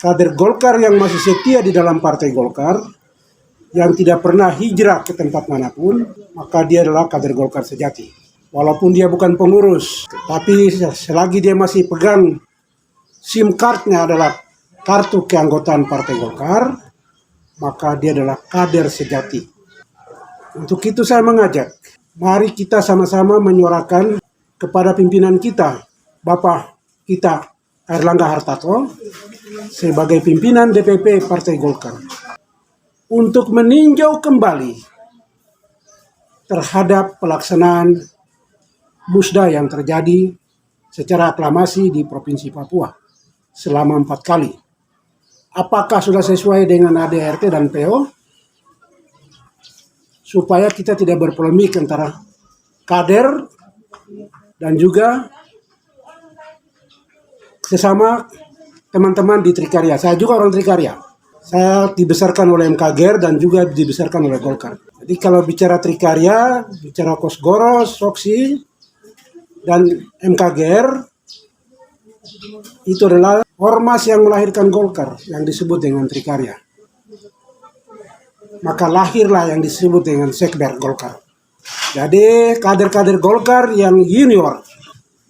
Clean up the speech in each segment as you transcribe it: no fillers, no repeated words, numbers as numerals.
kader Golkar yang masih setia di dalam partai Golkar, yang tidak pernah hijrah ke tempat manapun, maka dia adalah kader Golkar sejati. Walaupun dia bukan pengurus, tapi selagi dia masih pegang SIM card-nya adalah kartu keanggotaan partai Golkar, maka dia adalah kader sejati. Untuk itu saya mengajak, mari kita sama-sama menyuarakan kepada pimpinan kita, Bapak kita Airlangga Hartarto, sebagai pimpinan DPP Partai Golkar, untuk meninjau kembali terhadap pelaksanaan musda yang terjadi secara aklamasi di Provinsi Papua selama 4 kali. Apakah sudah sesuai dengan ADRT dan PO? Supaya kita tidak berpolemik antara kader dan juga sesama teman-teman di Trikarya. Saya juga orang Trikarya. Saya dibesarkan oleh MKGR dan juga dibesarkan oleh Golkar. Jadi kalau bicara Trikarya, bicara Kosgoro, Soksi, dan MKGR, itu adalah ormas yang melahirkan Golkar yang disebut dengan Trikarya. Maka lahirlah yang disebut dengan Sekber Golkar. Jadi kader-kader Golkar yang junior,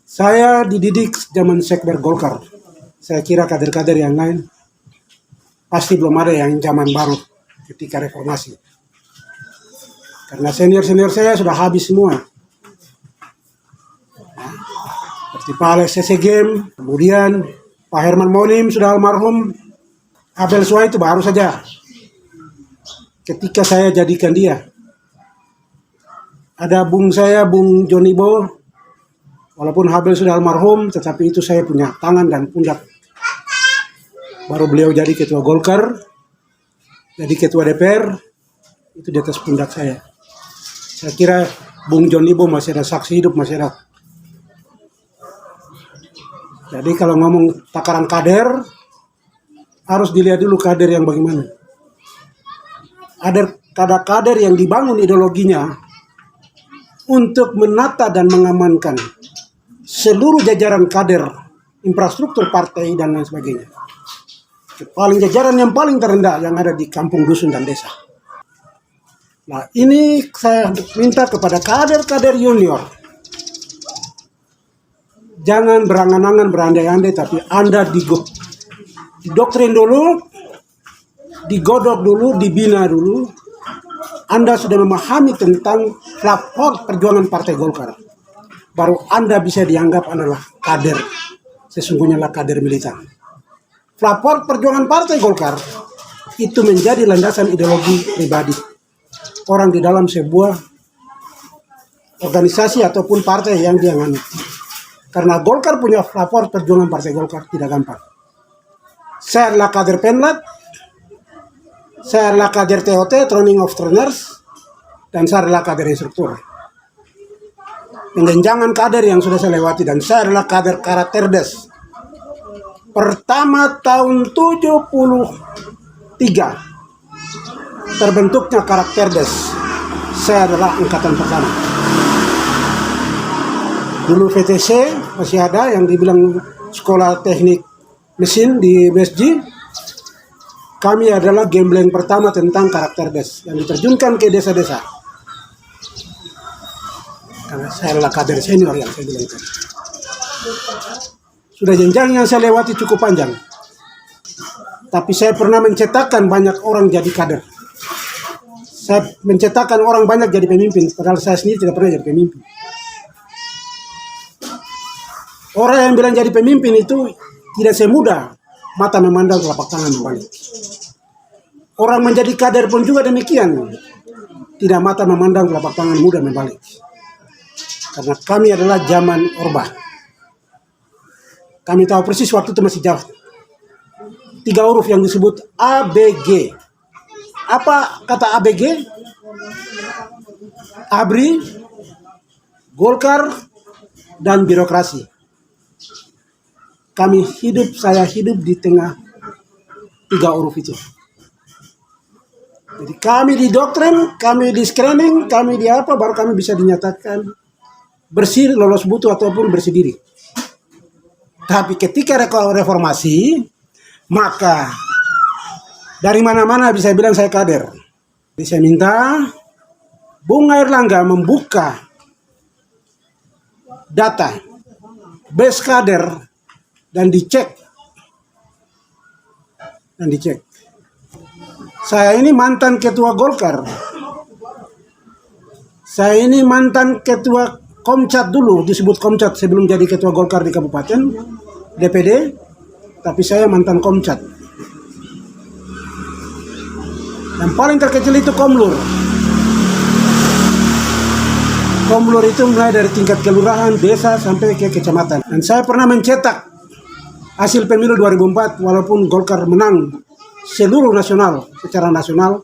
saya dididik zaman Sekber Golkar. Saya kira kader-kader yang lain pasti belum ada yang zaman baru ketika reformasi. Karena senior-senior saya sudah habis semua. Seperti Pak Alex Sesegem, kemudian Pak Herman Monim sudah almarhum, Abel Suai itu baru saja ketika saya jadikan dia. Ada bung saya, Bung Jonibo, walaupun Habel sudah almarhum, tetapi itu saya punya tangan dan pundak. Baru beliau jadi ketua Golkar, jadi ketua DPR, itu di atas pundak saya. Saya kira Bung Jonibo masih ada saksi hidup, masih ada. Jadi kalau ngomong takaran kader, harus dilihat dulu kader yang bagaimana. Ada kader yang dibangun ideologinya untuk menata dan mengamankan seluruh jajaran kader, infrastruktur partai dan lain sebagainya. Paling jajaran yang paling terendah yang ada di kampung, dusun, dan desa. Nah, ini saya minta kepada kader-kader junior. Jangan berangan-angan, berandai-andai, tapi Anda didoktrin dulu, digodok dulu, dibina dulu. Anda sudah memahami tentang lapor perjuangan Partai Golkar. Baru Anda bisa dianggap adalah kader. Sesungguhnya lah kader militan. Lapor perjuangan Partai Golkar itu menjadi landasan ideologi pribadi orang di dalam sebuah organisasi ataupun partai yang dia nganut. Karena Golkar punya lapor perjuangan Partai Golkar tidak gampang. Saya adalah kader Penlat, saya adalah kader TOT, Training of Trainers, dan saya adalah kader instruktur. Penjenjangan kader yang sudah saya lewati, dan saya adalah kader Karakterdes. Pertama tahun 73 terbentuknya Karakterdes. Saya adalah angkatan pertama. Dulu VTC masih ada yang dibilang sekolah teknik mesin di BSG. Kami adalah gambling pertama tentang Karakterdes yang diterjunkan ke desa-desa. Karena saya adalah kader senior yang saya bilang tadi. Sudah jenjang yang saya lewati cukup panjang. Tapi saya pernah mencetakkan banyak orang jadi kader. Saya mencetakkan orang banyak jadi pemimpin, padahal saya sendiri tidak pernah jadi pemimpin. Orang yang bilang jadi pemimpin itu tidak semudah mata memandang telapak tangan membalik. Orang menjadi kader pun juga demikian. Tidak mata memandang telapak tangan mudah membalik. Karena kami adalah zaman Orba. Kami tahu persis waktu itu masih jauh. 3 huruf yang disebut ABG. Apa kata ABG? ABRI, Golkar, dan birokrasi. Saya hidup di tengah 3 huruf itu. Jadi kami didoktrin, kami di screening, kami di apa, baru kami bisa dinyatakan bersih, lolos butuh ataupun bersih diri. Tapi ketika reformasi, Maka dari mana-mana bisa bilang saya kader. Jadi saya minta Bung Airlangga membuka data base kader dan dicek. Saya ini mantan ketua Golkar. Saya ini mantan ketua Komcat dulu, disebut Komcat sebelum jadi ketua Golkar di kabupaten DPD, tapi saya mantan Komcat. Yang paling terkecil itu Komlur. Komlur itu mulai dari tingkat kelurahan, desa, sampai ke kecamatan. Dan saya pernah mencetak hasil pemilu 2004 walaupun Golkar menang seluruh nasional, secara nasional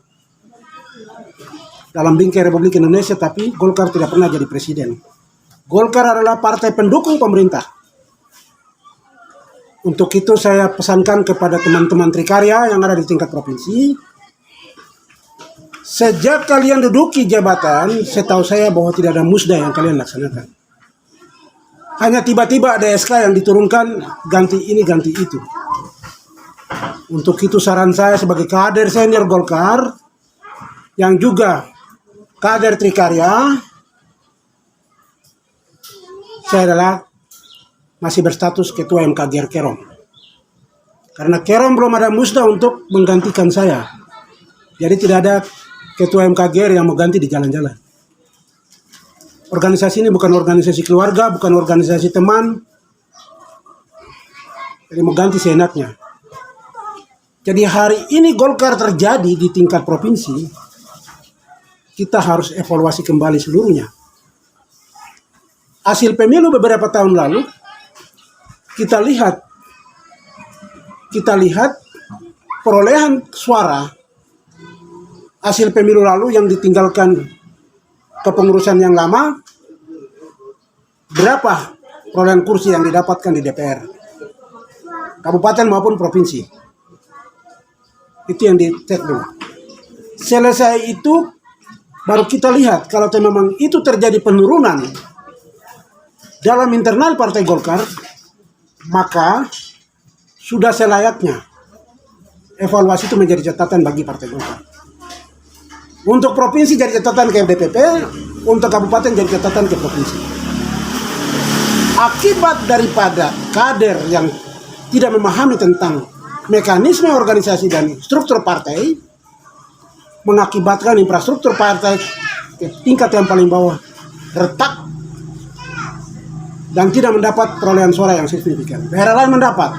dalam bingkai Republik Indonesia, tapi Golkar tidak pernah jadi presiden. Golkar adalah partai pendukung pemerintah. Untuk itu saya pesankan kepada teman-teman Trikarya yang ada di tingkat provinsi, sejak kalian duduki jabatan, setahu saya bahwa tidak ada musda yang kalian laksanakan. Hanya tiba-tiba ada SK yang diturunkan, ganti ini, ganti itu. Untuk itu saran saya sebagai kader senior Golkar, yang juga kader Trikarya, saya adalah masih berstatus ketua MKGR Kerom. Karena Kerom belum ada musda untuk menggantikan saya. Jadi tidak ada ketua MKGR yang mau ganti di jalan-jalan. Organisasi ini bukan organisasi keluarga, bukan organisasi teman. Jadi mau ganti seenaknya. Jadi hari ini Golkar terjadi di tingkat provinsi, kita harus evaluasi kembali seluruhnya. Hasil pemilu beberapa tahun lalu, kita lihat perolehan suara hasil pemilu lalu yang ditinggalkan kepengurusan yang lama, berapa perolehan kursi yang didapatkan di DPR, kabupaten maupun provinsi. Itu yang dicek dulu. Selesai itu, baru kita lihat kalau memang itu terjadi penurunan dalam internal Partai Golkar, maka sudah selayaknya evaluasi itu menjadi catatan bagi Partai Golkar. Untuk provinsi jadi catatan ke DPP, untuk kabupaten jadi catatan ke provinsi. Akibat daripada kader yang tidak memahami tentang mekanisme organisasi dan struktur partai, mengakibatkan infrastruktur partai ke tingkat yang paling bawah retak dan tidak mendapat perolehan suara yang signifikan. Daerah lain mendapat,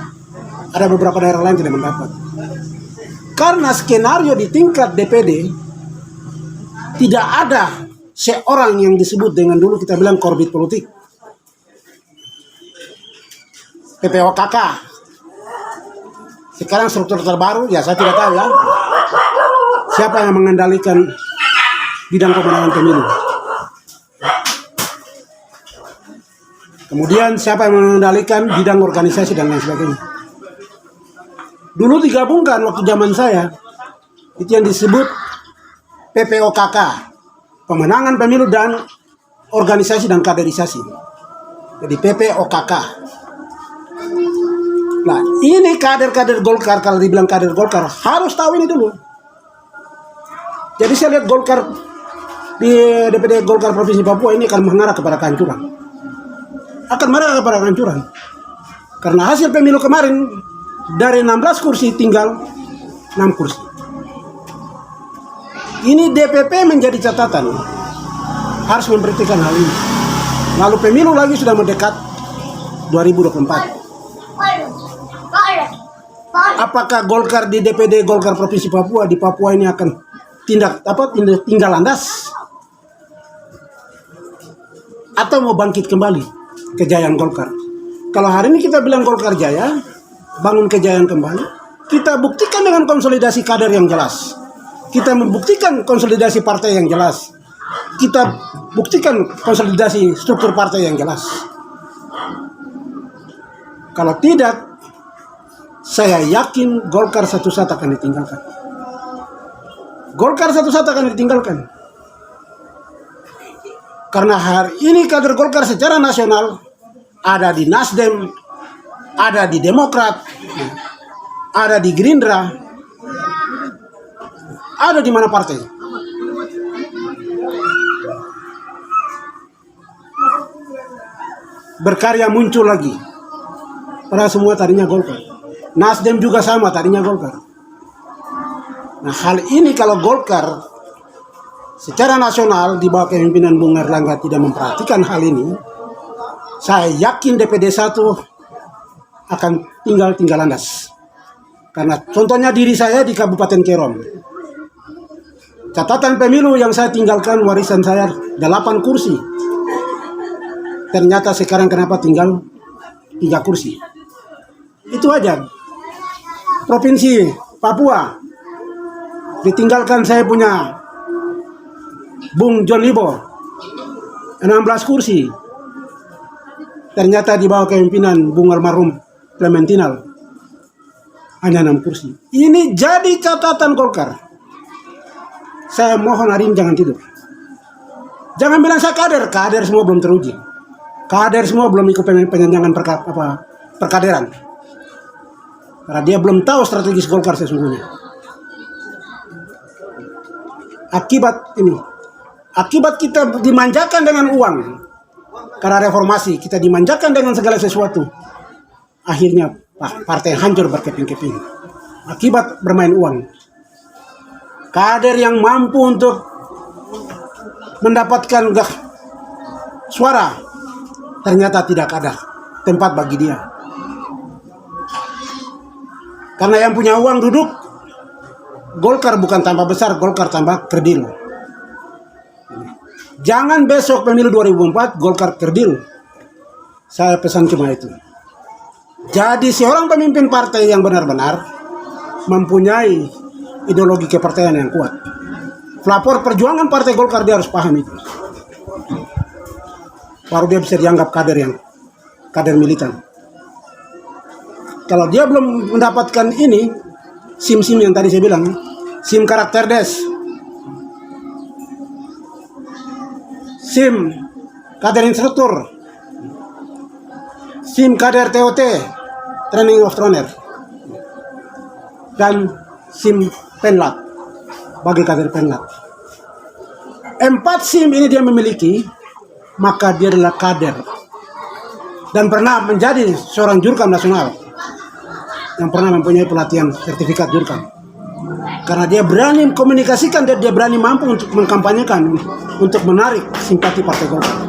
ada beberapa daerah lain tidak mendapat. Karena skenario di tingkat DPD tidak ada seorang yang disebut dengan dulu kita bilang korbit politik, PPOKK. Sekarang struktur terbaru, ya saya tidak tahu ya, siapa yang mengendalikan bidang pemenangan pemilu. Kemudian siapa yang mengendalikan bidang organisasi dan lain sebagainya. Dulu digabungkan waktu zaman saya, itu yang disebut PPOKK, pemenangan pemilu dan organisasi dan kaderisasi. Jadi PPOKK. Nah, ini kader-kader Golkar, kalau dibilang kader Golkar, harus tahu ini dulu. Jadi saya lihat Golkar di DPD Golkar Provinsi Papua ini akan mengarah kepada kehancuran. Akan mengarah kepada kehancuran. Karena hasil pemilu kemarin, dari 16 kursi tinggal 6 kursi. Ini DPP menjadi catatan. Harus memperhatikan hal ini. Lalu pemilu lagi sudah mendekat 2024. Apakah Golkar di DPD Golkar Provinsi Papua di Papua ini akan tinggal landas atau mau bangkit kembali kejayaan Golkar? Kalau hari ini kita bilang Golkar jaya, bangun kejayaan kembali, kita buktikan dengan konsolidasi kader yang jelas, kita membuktikan konsolidasi partai yang jelas, kita buktikan konsolidasi struktur partai yang jelas. Kalau tidak, saya yakin Golkar satu saat akan ditinggalkan. Golkar satu saat akan ditinggalkan. Karena hari ini kader Golkar secara nasional ada di Nasdem, ada di Demokrat, ada di Gerindra, ada di mana partai. Berkarya muncul lagi. Padahal semua tadinya Golkar. Nasdem juga sama, tadinya Golkar. Nah, hal ini kalau Golkar secara nasional di bawah kepemimpinan Bung Erlangga tidak memperhatikan hal ini, saya yakin DPD 1 akan tinggal landas. Karena contohnya diri saya di Kabupaten Kerom. Catatan pemilu yang saya tinggalkan, warisan saya 8 kursi. Ternyata sekarang kenapa tinggal 3 kursi. Itu aja. Provinsi Papua, ditinggalkan saya punya Bung John Libo, 16 kursi. Ternyata di bawah kepemimpinan Bung almarhum Clementinal, hanya 6 kursi. Ini jadi catatan Golkar. Saya mohon hari ini jangan tidur. Jangan bilang saya kader semua belum teruji. Kader semua belum ikut penjenjangan perkaderan. Karena dia belum tahu strategis Golkar sesungguhnya. Akibat kita dimanjakan dengan uang. Karena reformasi, kita dimanjakan dengan segala sesuatu. Akhirnya partai hancur berkeping-keping. Akibat bermain uang. Kader yang mampu untuk mendapatkan suara, ternyata tidak ada tempat bagi dia. Karena yang punya uang duduk, Golkar bukan tambah besar, Golkar tambah kerdil. Jangan besok pemilu 2004 Golkar kerdil. Saya pesan cuma itu. Jadi seorang pemimpin partai yang benar-benar mempunyai ideologi kepartaian yang kuat. Pelapor perjuangan partai Golkar dia harus paham itu. Baru dia bisa dianggap kader militan. Kalau dia belum mendapatkan ini, SIM yang tadi saya bilang, SIM karakter des, SIM kader instruktur, SIM kader TOT, training of trainer, dan SIM penlat bagi kader penlat. 4 SIM ini dia memiliki, maka dia adalah kader dan pernah menjadi seorang jurkam nasional yang pernah mempunyai pelatihan sertifikat jurkam. Karena dia berani komunikasikan dan dia berani mampu untuk mengkampanyekan, untuk menarik simpati partai Golkar.